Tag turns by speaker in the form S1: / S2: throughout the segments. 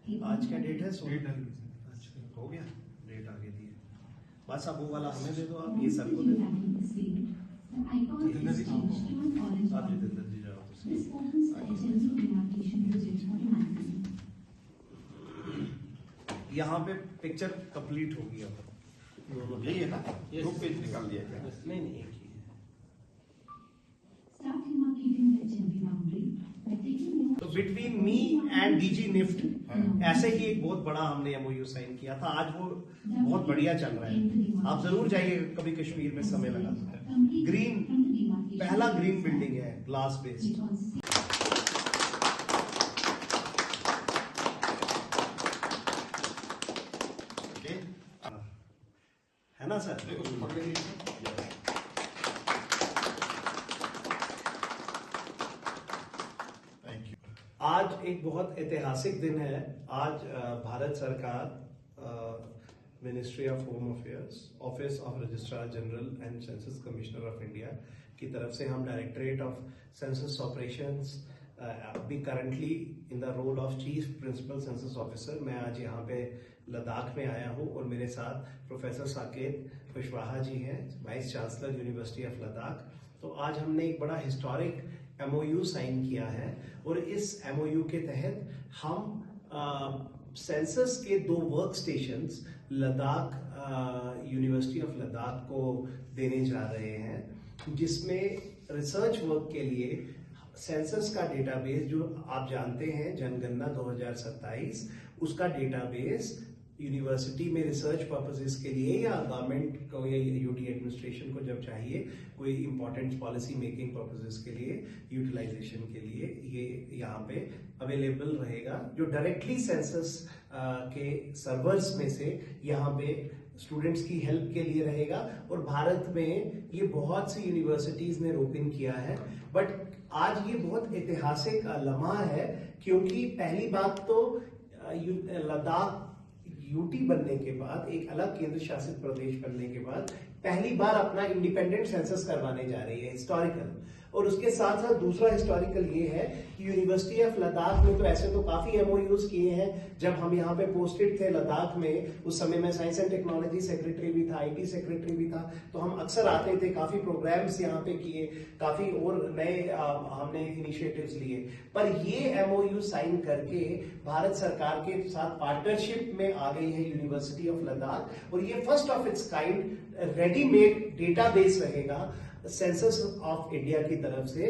S1: आज क्या डेट है? 16 हो गया, डेट आगे दी है। बस अब वो वाला हमें दे दो, आप ये सर को दे दो। आप जितेंद्र जी जाओ। यहाँ पे पिक्चर कंप्लीट होगी अब।
S2: यही है ना? दो पेज निकाल दिया क्या?
S1: नहीं नहीं, एक ही है। तो between me and DG NIFT ऐसे ही एक बहुत बड़ा हमने एमओयू साइन किया था। आज वो बहुत बढ़िया चल रहा है। आप जरूर जाइए कभी कश्मीर में समय लगा सकते हैं। ग्रीन, पहला ग्रीन बिल्डिंग है, ग्लास बेस्ड। है ना सर? आज एक बहुत ऐतिहासिक दिन है। आज भारत सरकार, ministry of home affairs, office of registrar general and census commissioner of India की तरफ से हम directorate of census operations, be currently in the role of chief principal census officer, मैं आज यहाँ पे लद्दाख में आया हूँ और मेरे साथ प्रोफेसर साकेत कुशवाहा जी हैं, vice chancellor university of Ladakh. तो आज हमने एक बड़ा हिस्टोरिक एमओयू साइन किया है और इस एमओयू के तहत हम सेंसस के 2 work stations Ladakh, university of Ladakh को देने जा रहे हैं, जिसमें रिसर्च वर्क के लिए सेंसस का डेटाबेस, जो आप जानते हैं जनगणना 2027, उसका डेटाबेस यूनिवर्सिटी में रिसर्च पर्पसेस के लिए या गवर्नमेंट को या यूटी एडमिनिस्ट्रेशन को जब चाहिए कोई इंपॉर्टेंट पॉलिसी मेकिंग पर्पसेस के लिए, यूटिलाइजेशन के लिए, ये यहाँ पे अवेलेबल रहेगा, जो डायरेक्टली सेंसस के सर्वर्स में से यहाँ पे स्टूडेंट्स की हेल्प के लिए रहेगा। और भारत में ये बहुत सी यूनिवर्सिटीज ने ओपन किया है, बट आज ये बहुत ऐतिहासिक लम्हा है, क्योंकि पहली बात तो लद्दाख यूटी बनने के बाद, एक अलग केंद्र शासित प्रदेश बनने के बाद पहली बार अपना इंडिपेंडेंट सेंसस करवाने जा रही है, हिस्टोरिकल। और उसके साथ साथ दूसरा हिस्टोरिकल ये है कि यूनिवर्सिटी ऑफ लद्दाख में तो ऐसे तो काफी एमओयूज किए हैं। जब हम यहाँ पे पोस्टेड थे लद्दाख में, उस समय मैं साइंस एंड टेक्नोलॉजी सेक्रेटरी भी था, आईटी सेक्रेटरी भी था, तो हम अक्सर आते थे, काफी प्रोग्राम्स यहाँ पे किए, काफी और नए हमने इनिशिएटिव्स लिए। पर ये एमओयू साइन करके भारत सरकार के साथ पार्टनरशिप में आ गई है यूनिवर्सिटी ऑफ लद्दाख, और ये first of its kind readymade database रहेगा सेंसस ऑफ इंडिया की तरफ से।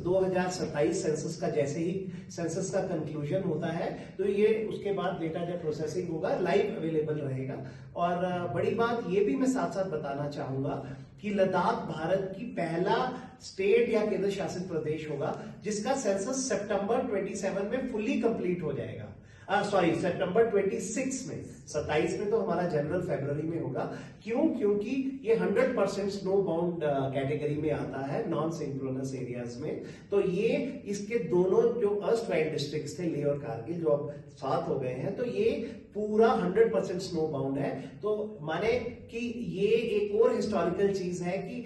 S1: 2027 सेंसस का, जैसे ही सेंसस का कंक्लूजन होता है तो ये उसके बाद डेटा जब प्रोसेसिंग होगा लाइव अवेलेबल रहेगा। और बड़ी बात ये भी मैं साथ साथ बताना चाहूंगा कि लद्दाख भारत की पहला स्टेट या केंद्र शासित प्रदेश होगा जिसका सेंसस सितंबर 27 में फुल्ली कंप्लीट हो जाएगा। सितंबर 26 में, 27 में तो हमारा जनरल फरवरी में होगा। क्यों? क्योंकि ये 100% स्नो बाउंड कैटेगरी में आता है, नॉन सिंक्रोनस एरियाज में। तो ये इसके दोनों जो अर्स्टवाइल डिस्ट्रिक्ट्स थे, लेह और कारगिल, जो अब साथ हो गए हैं, तो ये पूरा 100% स्नो बाउंड है। तो माने कि ये एक और हिस्टोरिकल चीज है कि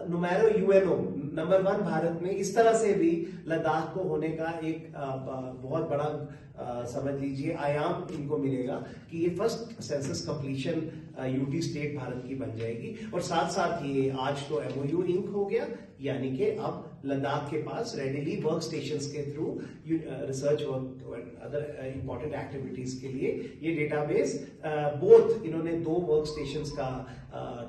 S1: नुमेरो यूएनओ नंबर 1 भारत में, इस तरह से भी लद्दाख को होने का एक बहुत बड़ा समझ लीजिए आयाम इनको मिलेगा कि ये first census completion UT state Bharat की बन जाएगी। और साथ साथ ये आज तो एमओयू इंक हो गया, यानी कि अब लद्दाख के पास रेडिली वर्क स्टेशंस के थ्रू रिसर्च वर्क और अदर इंपॉर्टेंट एक्टिविटीज के लिए ये डेटाबेस, बोथ इन्होंने 2 वर्क स्टेशंस का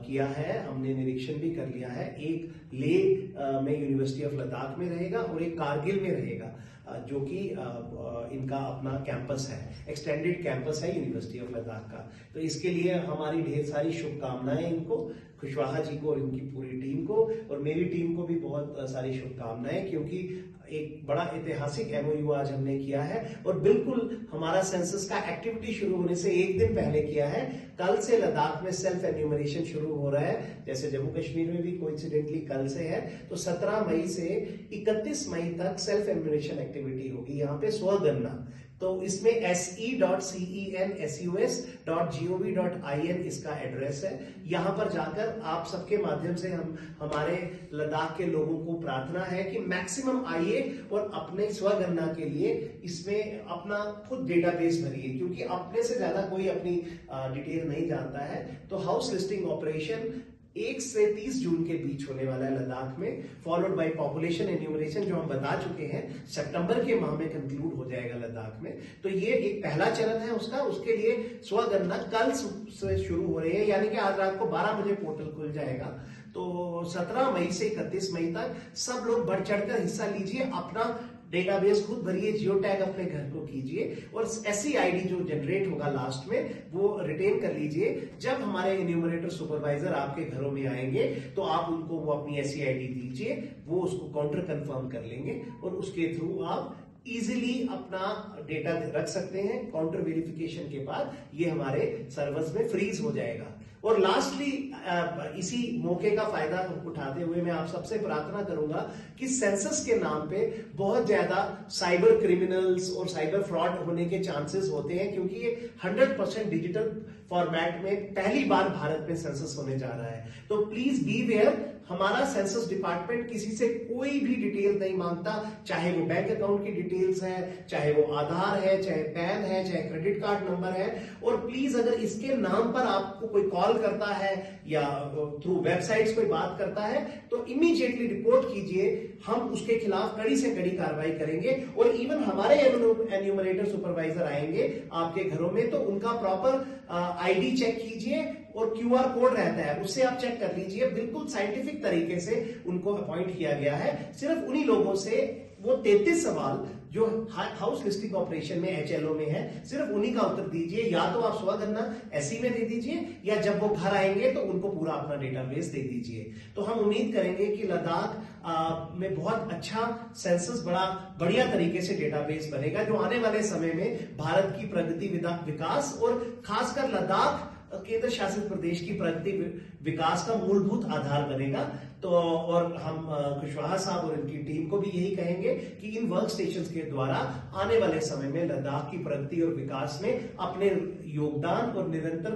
S1: किया है, हमने निरीक्षण भी कर लिया है। एक लेह में यूनिवर्सिटी ऑफ लद्दाख में रहेगा और एक कारगिल में रहेगा, जो कि इनका अपना कैंपस है, एक्सटेंडेड कैंपस है यूनिवर्सिटी ऑफ लद्दाख का। तो इसके लिए हमारी ढेर सारी शुभकामनाएं इनको, कुशवाहा जी को और इनकी पूरी टीम को, और मेरी टीम को भी बहुत सारी शुभकामनाएं, क्योंकि एक बड़ा ऐतिहासिक एमओयू आज हमने किया है। और बिल्कुल हमारा सेंसस का एक्टिविटी शुरू होने से 1 दिन पहले किया है। कल से लद्दाख में सेल्फ एन्यूमरेशन शुरू हो रहा है, जैसे जम्मू कश्मीर में भी कोइंसिडेंटली कल से है। तो 17 मई से 31 मई तक सेल्फ एन्यूमरेशन एक्टिविटी होगी यहाँ पे, स्वगणना तो इसमें se.cen.sus.gov.in इसका एड्रेस है। यहां पर जाकर आप सबके माध्यम से हमारे लद्दाख के लोगों को प्रार्थना है कि मैक्सिमम आइए और अपने स्वगणना के लिए इसमें अपना खुद डेटाबेस भरिए, क्योंकि अपने से ज्यादा कोई अपनी डिटेल नहीं जानता है। तो हाउस लिस्टिंग ऑपरेशन 1 से 30 जून के बीच होने वाला है लद्दाख में, फॉलोड बाय पॉपुलेशन एन्यूमरेशन जो हम बता चुके हैं सितंबर के माह में कंक्लूड हो जाएगा लद्दाख में। तो ये एक पहला चरण है उसका। उसके लिए स्वगणना कल से शुरू हो रही है, यानी कि आज रात को 12 बजे पोर्टल खुल जाएगा। तो 17 मई से 31 मई तक सब लोग बढ़ चढ़कर हिस्सा लीजिए, अपना डेटाबेस खुद भरिए, जियो टैग अपने घर को कीजिए और ऐसी आईडी जो जनरेट होगा लास्ट में वो रिटेन कर लीजिए। जब हमारे एन्यूमरेटर सुपरवाइजर आपके घरों में आएंगे तो आप उनको वो अपनी ऐसी आईडी दीजिए, वो उसको काउंटर कंफर्म कर लेंगे और उसके थ्रू आप इजीली अपना डेटा रख सकते हैं। काउंटर वेरिफिकेशन के बाद ये हमारे सर्वर्स में फ्रीज हो जाएगा। और लास्टली इसी मौके का फायदा उठाते हुए मैं आप सबसे प्रार्थना करूंगा कि सेंसस के नाम पे बहुत ज्यादा साइबर क्रिमिनल्स और साइबर फ्रॉड होने के चांसेस होते हैं, क्योंकि ये 100% डिजिटल फॉर्मेट में पहली बार भारत में सेंसस होने जा रहा है। तो प्लीज बी वेयर, हमारा सेंसस डिपार्टमेंट किसी से कोई भी डिटेल नहीं मांगता, चाहे वो बैंक अकाउंट की डिटेल्स है, चाहे वो आधार है, चाहे पैन है, चाहे क्रेडिट कार्ड नंबर है। और प्लीज अगर इसके नाम पर आपको कोई कॉल करता है या थ्रू वेबसाइट्स कोई बात करता है तो इमीडिएटली रिपोर्ट कीजिए, हम उसके खिलाफ कड़ी से कड़ी कार्रवाई करेंगे। और इवन हमारे एन्यूमरेटर सुपरवाइजर आएंगे आपके घरों में तो उनका प्रॉपर आईडी चेक कीजिए और क्यूआर कोड रहता है उससे आप चेक कर लीजिए। बिल्कुल साइंटिफिक तरीके से उनको अपॉइंट किया गया है। सिर्फ उन्हीं लोगों से वो 33 सवाल जो हाउस लिस्टिंग ऑपरेशन में एचएलओ में है, सिर्फ उन्हीं का उत्तर दीजिए। या तो आप स्वगणना ऐसी में दे दीजिए या जब वो घर आएंगे तो उनको पूरा अपना डेटाबेस दे दीजिए। तो हम उम्मीद करेंगे कि लद्दाख में बहुत अच्छा सेंसस बढ़िया तरीके से डेटाबेस बनेगा, जो आने वाले समय में भारत की प्रगति विकास और खासकर लद्दाख केंद्र शासित प्रदेश की प्रगति विकास का मूलभूत आधार बनेगा। तो और हम कुशवाहा साहब और इनकी टीम को भी यही कहेंगे कि इन वर्क स्टेशंस के द्वारा आने वाले समय में लद्दाख की प्रगति और विकास में अपने योगदान और निरंतर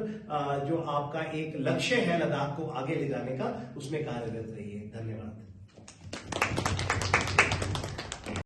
S1: जो आपका एक लक्ष्य है लद्दाख को आगे ले जाने का, उसमें कार्यरत रहिए। धन्यवाद।